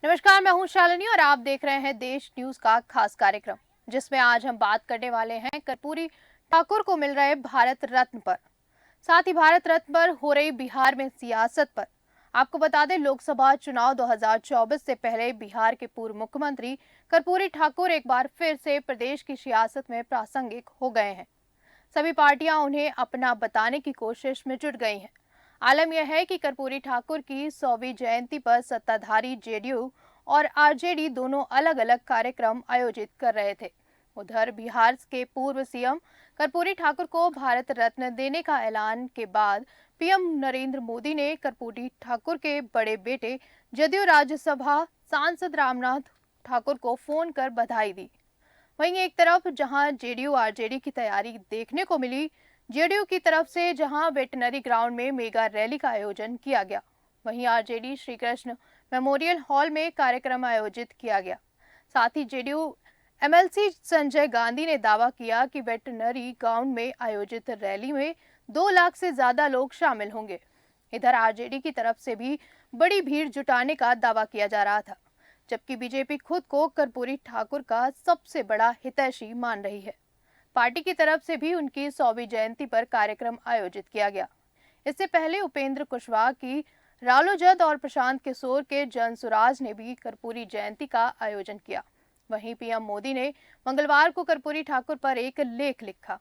नमस्कार, मैं हूं शालिनी और आप देख रहे हैं देश न्यूज का खास कार्यक्रम, जिसमें आज हम बात करने वाले हैं कर्पूरी ठाकुर को मिल रहे भारत रत्न पर। साथ ही भारत रत्न पर हो रही बिहार में सियासत पर। आपको बता दें, लोकसभा चुनाव 2024 से पहले बिहार के पूर्व मुख्यमंत्री कर्पूरी ठाकुर एक बार फिर से प्रदेश की सियासत में प्रासंगिक हो गए हैं। सभी पार्टियां उन्हें अपना बताने की कोशिश में जुट गई हैं। आलम यह है कि कर्पूरी ठाकुर की 100वीं जयंती पर सत्ताधारी जेडीयू और आरजेडी दोनों अलग अलग कार्यक्रम आयोजित कर रहे थे। उधर बिहार के पूर्व सीएम कर्पूरी ठाकुर को भारत रत्न देने का ऐलान के बाद पीएम नरेंद्र मोदी ने कर्पूरी ठाकुर के बड़े बेटे जदयू राज्यसभा सांसद रामनाथ ठाकुर को फोन कर बधाई दी। वहीं एक तरफ जहां जेडीयू आरजेडी की तैयारी देखने को मिली, जेडीयू की तरफ से जहां वेटनरी ग्राउंड में मेगा रैली का आयोजन किया गया, वहीं RJD Shri Krishna memorial hall में कार्यक्रम आयोजित किया गया। साथ ही जेडीयू एमएलसी संजय गांधी ने दावा किया कि वेटनरी ग्राउंड में आयोजित रैली में 2 लाख से ज्यादा लोग शामिल होंगे। इधर आरजेडी की तरफ से भी बड़ी भीड़ जुटाने का दावा किया जा रहा था, जबकि बीजेपी खुद को कर्पूरी ठाकुर का सबसे बड़ा हितैषी मान रही है। पार्टी की तरफ से भी उनकी 100वीं जयंती पर कार्यक्रम आयोजित किया गया। इससे पहले उपेंद्र कुशवाहा की रालोजद और प्रशांत किशोर के जनसुराज ने भी कर्पूरी जयंती का आयोजन किया। वहीं पीएम मोदी ने मंगलवार को कर्पूरी ठाकुर पर एक लेख लिखा।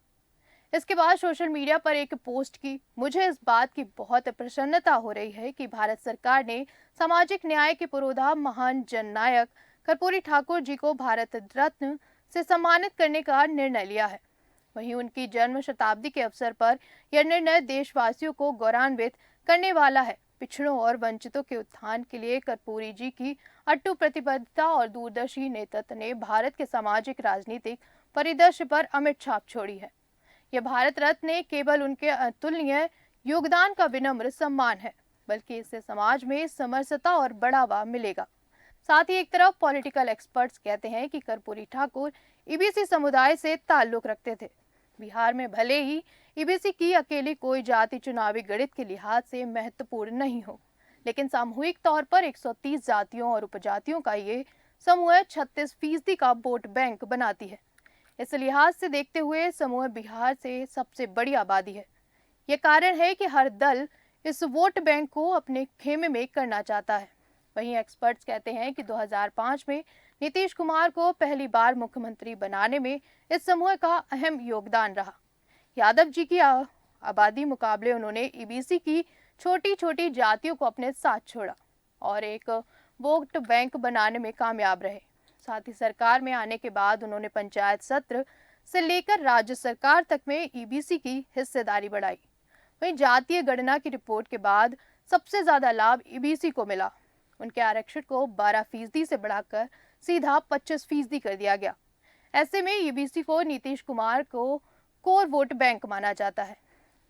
इसके बाद सोशल मीडिया पर एक पोस्ट की। मुझे इस बात की बहुत प्रसन्नता हो रही है कि भारत सरकार ने सामाजिक न्याय के पुरोधा महान जननायक कर्पूरी ठाकुर जी को भारत रत्न से सम्मानित करने का निर्णय लिया है। वहीं उनकी जन्म शताब्दी के अवसर पर यह निर्णय देशवासियों को गौरवान्वित करने वाला है। पिछड़ों और वंचितों के उत्थान के लिए कर्पूरी जी की अटूट प्रतिबद्धता और दूरदर्शी नेतृत्व ने भारत के सामाजिक राजनीतिक परिदृश्य पर अमिट छाप छोड़ी है। यह भारत रत्न केवल उनके अतुलनीय योगदान का विनम्र सम्मान है, बल्कि इससे समाज में समरसता और बढ़ावा मिलेगा। साथ ही एक तरफ पॉलिटिकल एक्सपर्ट्स कहते हैं कि कर्पूरी ठाकुर ईबीसी समुदाय से ताल्लुक रखते थे। बिहार में भले ही ईबीसी की अकेली कोई जाति चुनावी गणित के लिहाज से महत्वपूर्ण नहीं हो, लेकिन सामूहिक तौर पर 130 जातियों और उपजातियों का ये समूह 36% का वोट बैंक बनाती है। इस लिहाज से देखते हुए समूह बिहार से सबसे बड़ी आबादी है। ये कारण है कि हर दल इस वोट बैंक को अपने खेमे में करना चाहता है। वहीं एक्सपर्ट्स कहते हैं कि 2005 में नीतीश कुमार को पहली बार मुख्यमंत्री बनाने में इस समूह का अहम योगदान रहा। यादव जी की आबादी मुकाबले उन्होंने ईबीसी की छोटी छोटी जातियों को अपने साथ छोड़ा और एक वोट बैंक बनाने में कामयाब रहे। साथ ही सरकार में आने के बाद उन्होंने पंचायत सत्र से लेकर राज्य सरकार तक में ईबीसी की हिस्सेदारी बढ़ाई। वहीं जातीय गणना की रिपोर्ट के बाद सबसे ज्यादा लाभ ईबीसी को मिला। उनके आरक्षण को 12% से बढ़ाकर सीधा 25% कर दिया गया। ऐसे में ईबीसी को नीतीश कुमार को कोर वोट बैंक माना जाता है।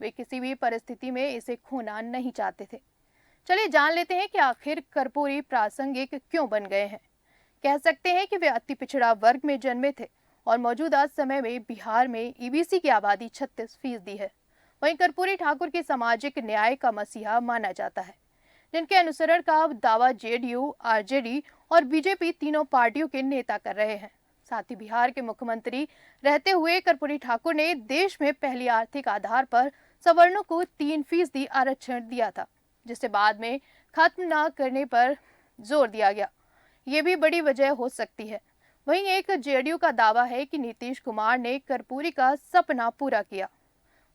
वे किसी भी परिस्थिति में इसे खोना नहीं चाहते थे। चलिए जान लेते हैं कि आखिर कर्पूरी प्रासंगिक क्यों बन गए हैं। कह सकते हैं कि वे अति पिछड़ा वर्ग में जन्मे थे और मौजूदा समय में बिहार में ईबीसी की आबादी 36% है। वहीं कर्पूरी ठाकुर के सामाजिक न्याय का मसीहा माना जाता है, जिनके अनुसरण का दावा जेडीयू, आरजेडी और बीजेपी तीनों पार्टियों के नेता कर रहे हैं। साथ ही बिहार के मुख्यमंत्री रहते हुए कर्पूरी ठाकुर ने देश में पहली आर्थिक आधार पर सवर्णों को 3% आरक्षण दिया था, जिसे बाद में खत्म न करने पर जोर दिया गया। ये भी बड़ी वजह हो सकती है। वहीं एक जेडीयू का दावा है कि नीतीश कुमार ने कर्पूरी का सपना पूरा किया।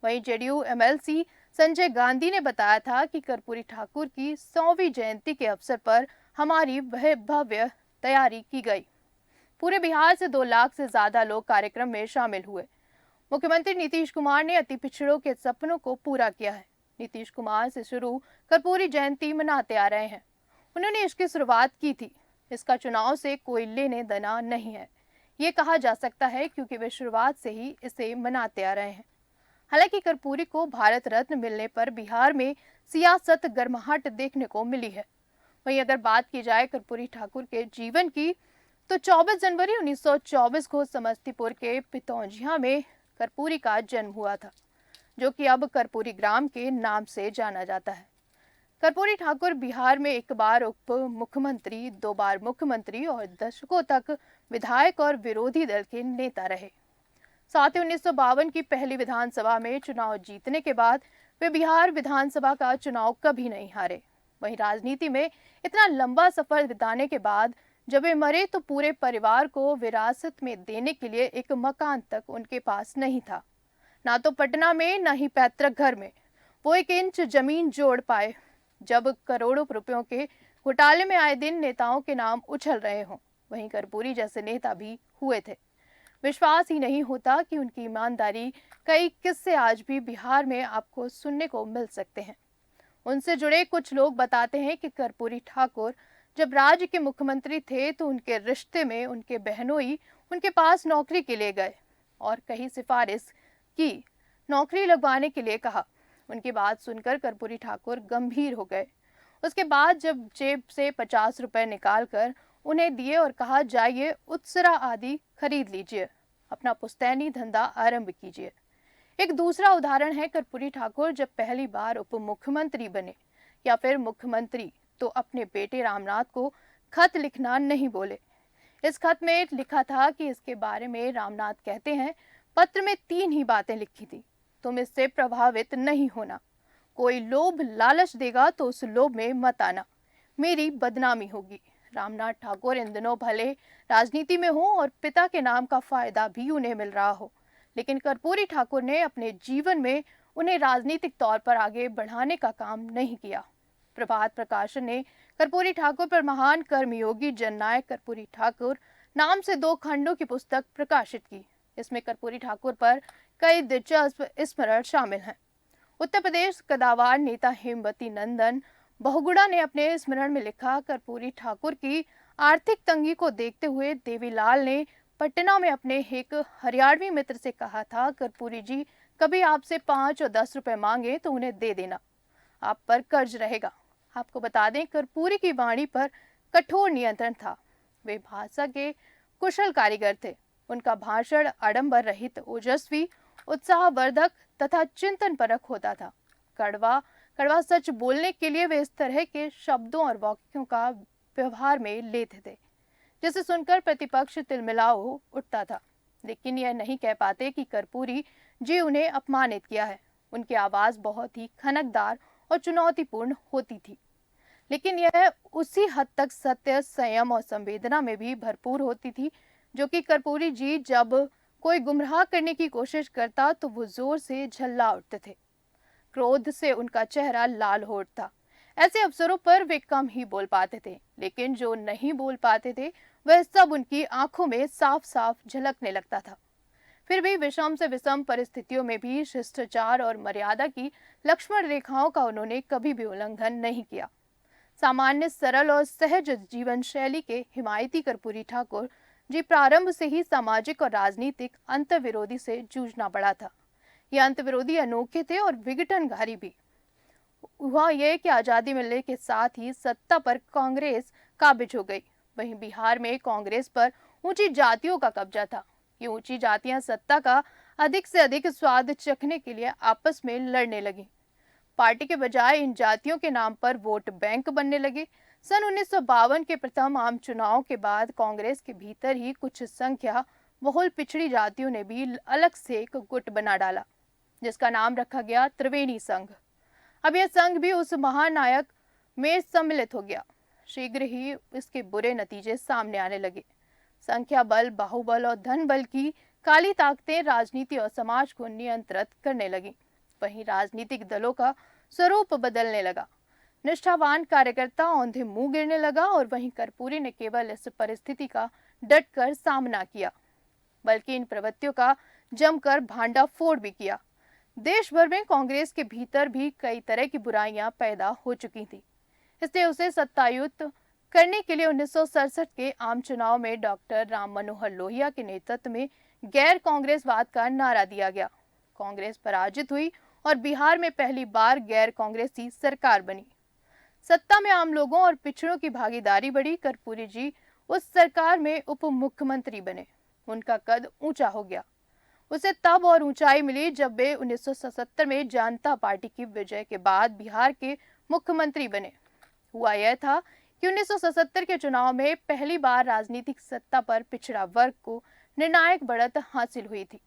वहीं जेडीयू एमएलसी संजय गांधी ने बताया था कि कर्पूरी ठाकुर की 100वीं जयंती के अवसर पर हमारी भव्य तैयारी की गई। पूरे बिहार से 2 लाख से ज्यादा लोग कार्यक्रम में शामिल हुए। मुख्यमंत्री नीतीश कुमार ने अति पिछड़ों के सपनों को पूरा किया है। नीतीश कुमार से शुरू कर्पूरी जयंती मनाते आ रहे हैं। उन्होंने इसकी शुरुआत की थी। इसका चुनाव से कोई लेने देना नहीं है, ये कहा जा सकता है, क्योंकि वे शुरुआत से ही इसे मनाते आ रहे हैं। हालांकि कर्पूरी को भारत रत्न मिलने पर बिहार में सियासत गर्माहट देखने को मिली है। वहीं अगर बात की जाए कर्पूरी ठाकुर के जीवन की, तो 24 जनवरी 1924 को समस्तीपुर के पितौंजिया में कर्पूरी का जन्म हुआ था, जो कि अब कर्पूरी ग्राम के नाम से जाना जाता है। कर्पूरी ठाकुर बिहार में एक बार उप मुख्यमंत्री, 2 बार मुख्यमंत्री और दशकों तक विधायक और विरोधी दल के नेता रहे। साथ ही 1952 की पहली विधानसभा में चुनाव जीतने के बाद वे बिहार विधानसभा का चुनाव कभी नहीं हारे। वहीं राजनीति में इतना लंबा सफर बिताने के बाद जब वे मरे तो पूरे परिवार को विरासत में देने के लिए एक मकान तक उनके पास नहीं था। ना तो पटना में, ना ही पैतृक घर में वो 1 इंच जमीन जोड़ पाए। जब करोड़ों रुपयों के घोटाले में आए दिन नेताओं के नाम उछल रहे हों, वहीं कर्पूरी जैसे नेता भी हुए थे। विश्वास ही नहीं होता कि उनकी ईमानदारी कई किस्से आज भी बिहार में आपको सुनने को मिल सकते हैं। उनसे जुड़े कुछ लोग बताते हैं कि कर्पूरी ठाकुर जब राज्य के मुख्यमंत्री थे तो उनके रिश्ते में उनके बहनोई उनके पास नौकरी के लिए गए और कहीं सिफारिश की, नौकरी लगवाने के लिए कहा। उनकी बात सुनकर कर्पूरी ठाकुर गंभीर हो गए। उसके बाद जब जेब से 50 रुपए निकाल कर उन्हें दिए और कहा, जाइए उत्सरा आदि खरीद लीजिए, अपना पुश्तैनी धंधा आरंभ कीजिए। एक दूसरा उदाहरण है कर्पूरी ठाकुर जब पहली बार उप मुख्यमंत्री बने या फिर मुख्यमंत्री तो अपने बेटे रामनाथ को खत लिखना नहीं बोले। इस खत में लिखा था कि इसके बारे में रामनाथ कहते हैं, पत्र में 3 ही बातें लिखी थी, तुम इससे प्रभावित नहीं होना, कोई लोभ लालच देगा तो उस लोभ में मत आना, मेरी बदनामी होगी। रामनाथ ठाकुर इन दिनों भले राजनीति में हो और पिता के नाम का फायदा भी उन्हें मिल रहा हो, लेकिन कर्पूरी ठाकुर ने अपने जीवन में उन्हें राजनीतिक तौर पर आगे बढ़ाने का काम नहीं किया। प्रभात प्रकाशन ने कर्पूरी ठाकुर पर महान कर्मयोगी जननायक कर्पूरी ठाकुर नाम से 2 खंडों की पुस्तक प्रकाशित की। इसमें कर्पूरी ठाकुर पर कई दिलचस्प स्मरण शामिल हैं। उत्तर प्रदेश कदावार नेता हेमवती नंदन बहुगुणा ने अपने स्मरण में लिखा, कर्पूरी ठाकुर की आर्थिक तंगी को देखते हुए देवीलाल ने पटना में अपने एक हरियाणवी मित्र से कहा था, कर्पूरी जी कभी आपसे 5 और 10 रुपए मांगे तो उन्हें दे देना, आप पर कर्ज रहेगा। आपको बता दें, कर्पूरी की वाणी पर कठोर नियंत्रण था। वे भाषा के कुशल कारीगर थे। उनका भाषण आडंबर रहित, ओजस्वी, उत्साहवर्धक तथा चिंतन परक होता था। कड़वा कड़वा सच बोलने के लिए वे इस तरह के शब्दों और वाक्यों का व्यवहार में लेते थे जिसे सुनकर प्रतिपक्ष तिलमिलाओ उठता था, लेकिन यह नहीं कह पाते कि कर्पूरी जी उन्हें अपमानित किया है। उनकी आवाज बहुत ही खनकदार और चुनौतीपूर्ण होती थी, लेकिन यह उसी हद तक सत्य, संयम और संवेदना में भी भरपूर होती थी जो कि कर्पूरी जी जब कोई गुमराह करने की कोशिश करता तो वो जोर से झल्ला उठते थे। क्रोध से उनका चेहरा लाल हो उठता। ऐसे अवसरों पर वे कम ही बोल पाते थे, लेकिन जो नहीं बोल पाते थे वह सब उनकी आंखों में साफ साफ झलकने लगता था। फिर भी विषम से विषम परिस्थितियों में भी शिष्टाचार और मर्यादा की लक्ष्मण रेखाओं का उन्होंने कभी भी उल्लंघन नहीं किया। सामान्य, सरल और सहज जीवन शैली के हिमायती कर्पूरी ठाकुर जी प्रारंभ से ही सामाजिक और राजनीतिक अंतर्विरोधी से जूझना पड़ा था। ये अंतर्विरोधी अनोखे थे और विघटनकारी भी। हुआ यह कि आजादी मिलने के साथ ही सत्ता पर कांग्रेस काबिज हो गई। वहीं बिहार में कांग्रेस पर ऊंची जातियों का कब्जा था। ये ऊंची जातियां सत्ता का अधिक से अधिक स्वाद चखने के लिए आपस में लड़ने लगी। पार्टी के बजाय इन जातियों के नाम पर वोट बैंक बनने लगे। सन 1952 के प्रथम आम चुनाव के बाद कांग्रेस के भीतर ही कुछ संख्या बहुल पिछड़ी जातियों ने भी अलग से एक गुट बना डाला, जिसका नाम रखा गया त्रिवेणी संघ। अब यह संघ भी उस महानायक में सम्मिलित हो गया। शीघ्र ही इसके बुरे नतीजे सामने आने लगे। संख्या बल, बाहुबल और धन बल की काली ताकतें राजनीति और समाज को नियंत्रित करने लगी। वहीं राजनीतिक दलों का स्वरूप बदलने लगा। निष्ठावान कार्यकर्ता औंधे मुंह गिरने लगा और वहीं कर्पूरी ने केवल इस परिस्थिति का डटकर सामना किया, बल्कि इन प्रवृत्तियों का जमकर भांडाफोड़ भी किया। देश भर में कांग्रेस के भीतर भी कई तरह की बुराइयां पैदा हो चुकी थी, इसलिए उसे सत्तायुक्त करने के लिए 1967 के आम चुनाव में डॉक्टर राम मनोहर लोहिया के नेतृत्व में गैर कांग्रेसवाद का नारा दिया गया। कांग्रेस पराजित हुई और बिहार में पहली बार गैर कांग्रेसी सरकार बनी। सत्ता में आम लोगों और पिछड़ों की भागीदारी बढ़ी। कर्पूरी जी उस सरकार में उप मुख्यमंत्री बने। उनका कद ऊंचा हो गया। उसे तब और ऊंचाई मिली जब वे 1977 में जनता पार्टी की विजय के बाद बिहार के मुख्यमंत्री बने। हुआ यह था कि 1977 के चुनाव में पहली बार राजनीतिक सत्ता पर पिछड़ा वर्ग को निर्णायक बढ़त हासिल हुई थी,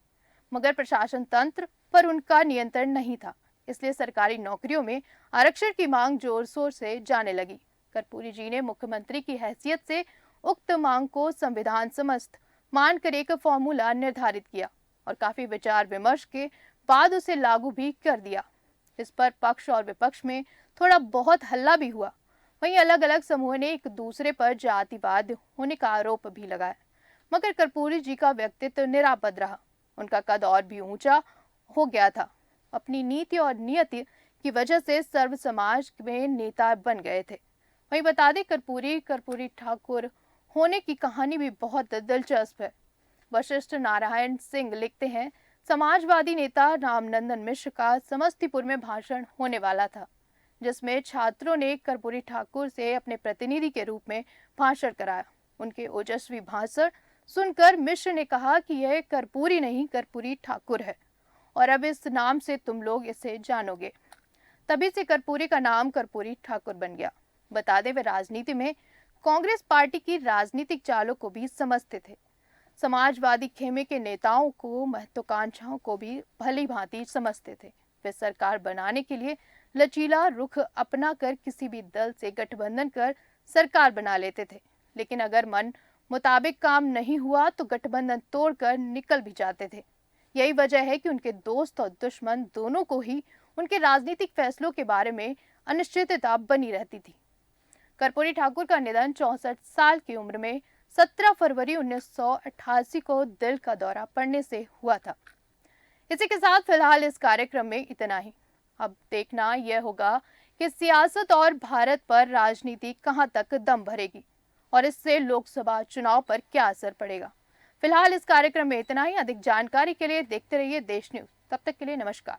मगर प्रशासन तंत्र पर उनका नियंत्रण नहीं था। इसलिए सरकारी नौकरियों में आरक्षण की मांग जोर शोर से जाने लगी। कर्पूरी जी ने मुख्यमंत्री की हैसियत से उक्त मांग को संविधान समस्त मानकर एक फॉर्मूला निर्धारित किया और काफी विचार विमर्श के बाद उसे लागू भी कर दिया। इस पर पक्ष और विपक्ष में थोड़ा बहुत हल्ला भी हुआ। वहीं अलग अलग समूहों ने एक दूसरे पर जातिवाद होने का आरोप भी लगाया, मगर कर्पूरी जी का व्यक्तित्व निरापद रहा। उनका कद और भी ऊंचा हो गया था। अपनी नीति और नियति की वजह से सर्व समाज में नेता बन गए थे। वहीं बता दें, कर्पूरी ठाकुर होने की कहानी भी बहुत दिलचस्प है। वशिष्ठ नारायण सिंह लिखते हैं, समाजवादी नेता रामनंदन मिश्र का समस्तीपुर में भाषण होने वाला था, जिसमें छात्रों ने कर्पूरी ठाकुर से अपने प्रतिनिधि के रूप में भाषण कराया। उनके ओजस्वी भाषण सुनकर मिश्र ने कहा कि यह कर्पूरी नहीं, कर्पूरी ठाकुर है और अब इस नाम से तुम लोग इसे जानोगे। तभी से कर्पूरी का नाम कर्पूरी ठाकुर बन गया। बता दें, वे राजनीति में कांग्रेस पार्टी की राजनीतिक चालों को भी समझते थे। समाजवादी खेमे के नेताओं को, महत्वाकांक्षाओं को भी भली भांति समझते थे। वे सरकार बनाने के लिए लचीला रुख अपना कर किसी भी दल से गठबंधन कर सरकार बना लेते थे, लेकिन अगर मन मुताबिक काम नहीं हुआ तो गठबंधन तोड़कर निकल भी जाते थे। यही वजह है कि उनके दोस्त और दुश्मन दोनों को ही उनके राजनीतिक फैसलों के बारे में अनिश्चितता बनी रहती थी। कर्पूरी ठाकुर का निधन 64 साल की उम्र में 17 फरवरी 1988 को दिल का दौरा पड़ने से हुआ था। इसी के साथ फिलहाल इस कार्यक्रम में इतना ही। अब देखना यह होगा कि सियासत और भारत पर राजनीति कहां तक दम भरेगी और इससे लोकसभा चुनाव पर क्या असर पड़ेगा। फिलहाल इस कार्यक्रम में इतना ही। अधिक जानकारी के लिए देखते रहिए देश न्यूज। तब तक के लिए नमस्कार।